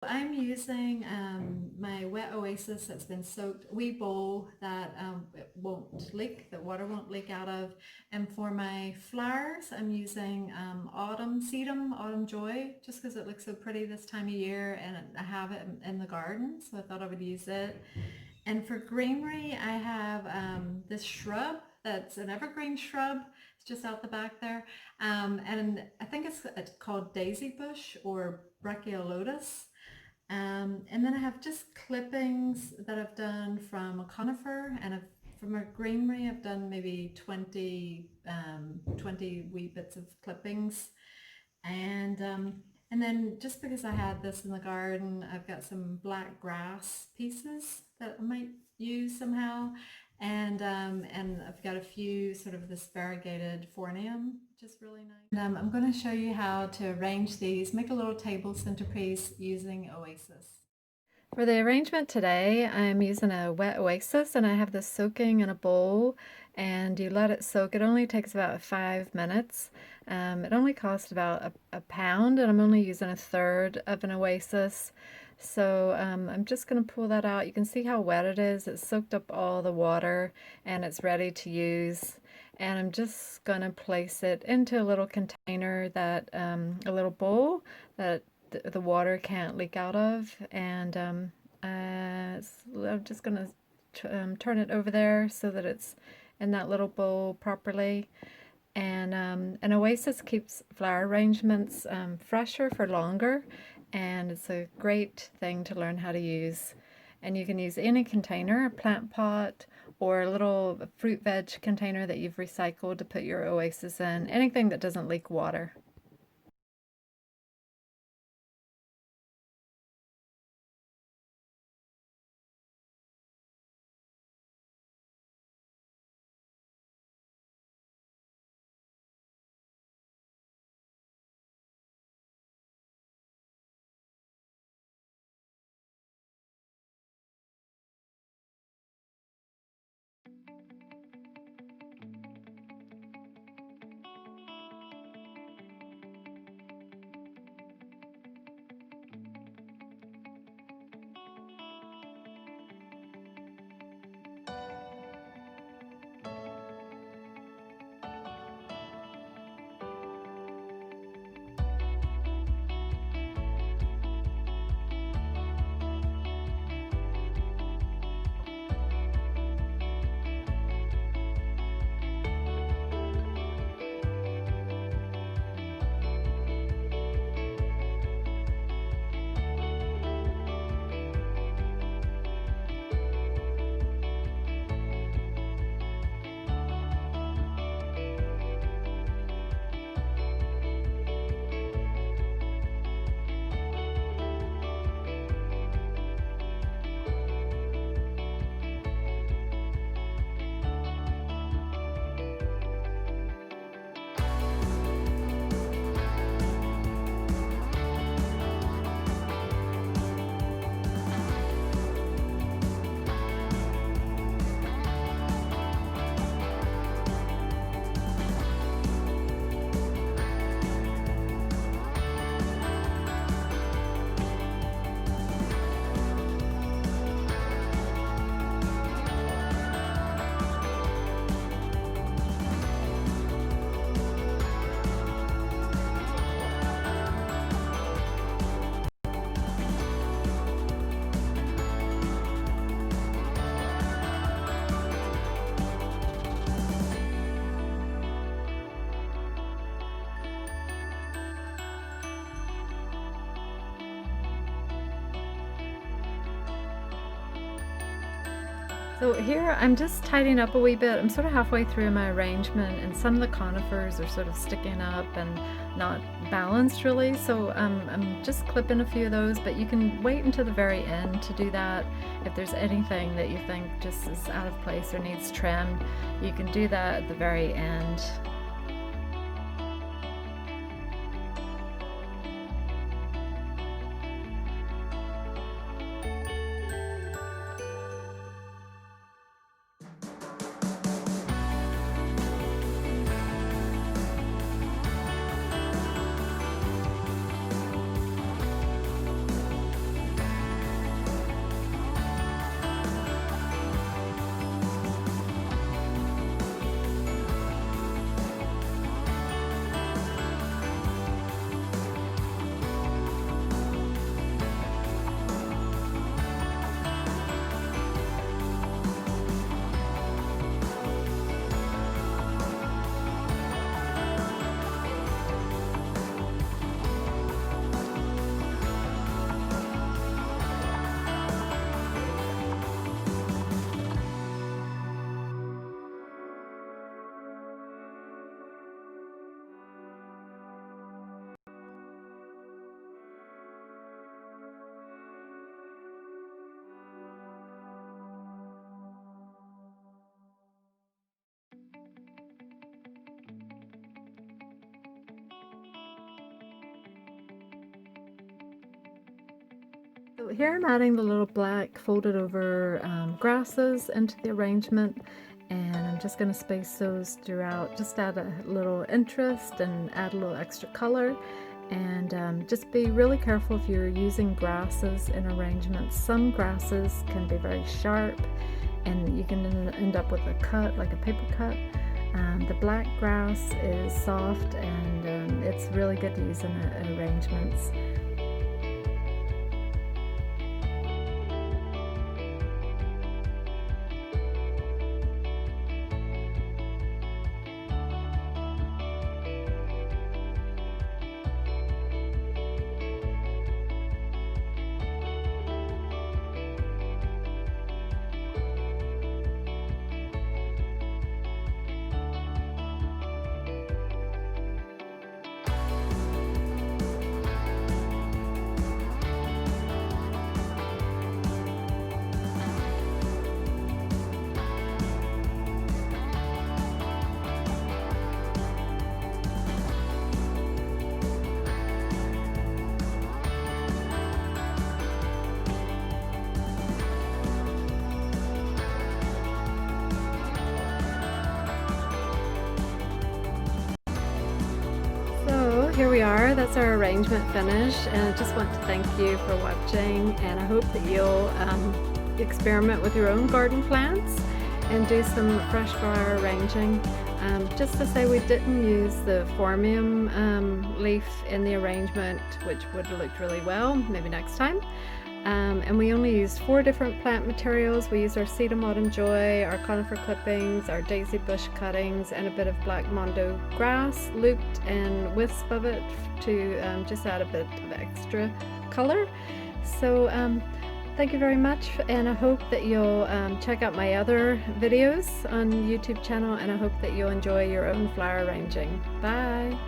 I'm using my wet Oasis that's been soaked, wee bowl that it won't leak, the water won't leak out of. And for my flowers, I'm using Sedum Autumn Joy, just because it looks so pretty this time of year, and I have it in the garden, so I thought I would use it. And for greenery, I have this shrub that's an evergreen shrub. It's just out the back there. And I think it's called daisy bush or brachiolotus. And then I have just clippings that I've done from a conifer, and from a greenery I've done maybe 20 wee bits of clippings. And then just because I had this in the garden, I've got some black grass pieces that I might use somehow. And I've got a few sort of this variegated phornium, which is really nice. And I'm going to show you how to arrange these, make a little table centerpiece using Oasis. For the arrangement today, I'm using a wet Oasis, and I have this soaking in a bowl, and you let it soak. It only takes about 5 minutes. It only costs about a pound, and I'm only using a third of an Oasis. So I'm just going to pull that out. You can see how wet it is. It's soaked up all the water and it's ready to use. And I'm just going to place it into a little container that, a little bowl that the water can't leak out of. And I'm just going to turn it over there so that it's in that little bowl properly. And an Oasis keeps flower arrangements fresher for longer, and it's a great thing to learn how to use. And you can use any container, a plant pot, or a little fruit veg container that you've recycled to put your Oasis in, anything that doesn't leak water. So here I'm just tidying up a wee bit. I'm sort of halfway through my arrangement, and some of the conifers are sort of sticking up and not balanced really. So I'm just clipping a few of those, but you can wait until the very end to do that. If there's anything that you think just is out of place or needs trim, you can do that at the very end. So here I'm adding the little black folded over grasses into the arrangement, and I'm just going to space those throughout, just add a little interest and add a little extra color. And just be really careful if you're using grasses in arrangements. Some grasses can be very sharp and you can end up with a cut, like a paper cut. The black grass is soft and it's really good to use in arrangements. Here we are, that's our arrangement finished, and I just want to thank you for watching, and I hope that you'll experiment with your own garden plants and do some fresh flower arranging. Just to say, we didn't use the phormium leaf in the arrangement, which would have looked really well, maybe next time. And we only used 4 different plant materials. We used our Sedum Autumn Joy, our Conifer clippings, our daisy bush cuttings, and a bit of black mondo grass, looped and wisp of it to just add a bit of extra color. So thank you very much, and I hope that you'll check out my other videos on YouTube channel, and I hope that you'll enjoy your own flower arranging. Bye!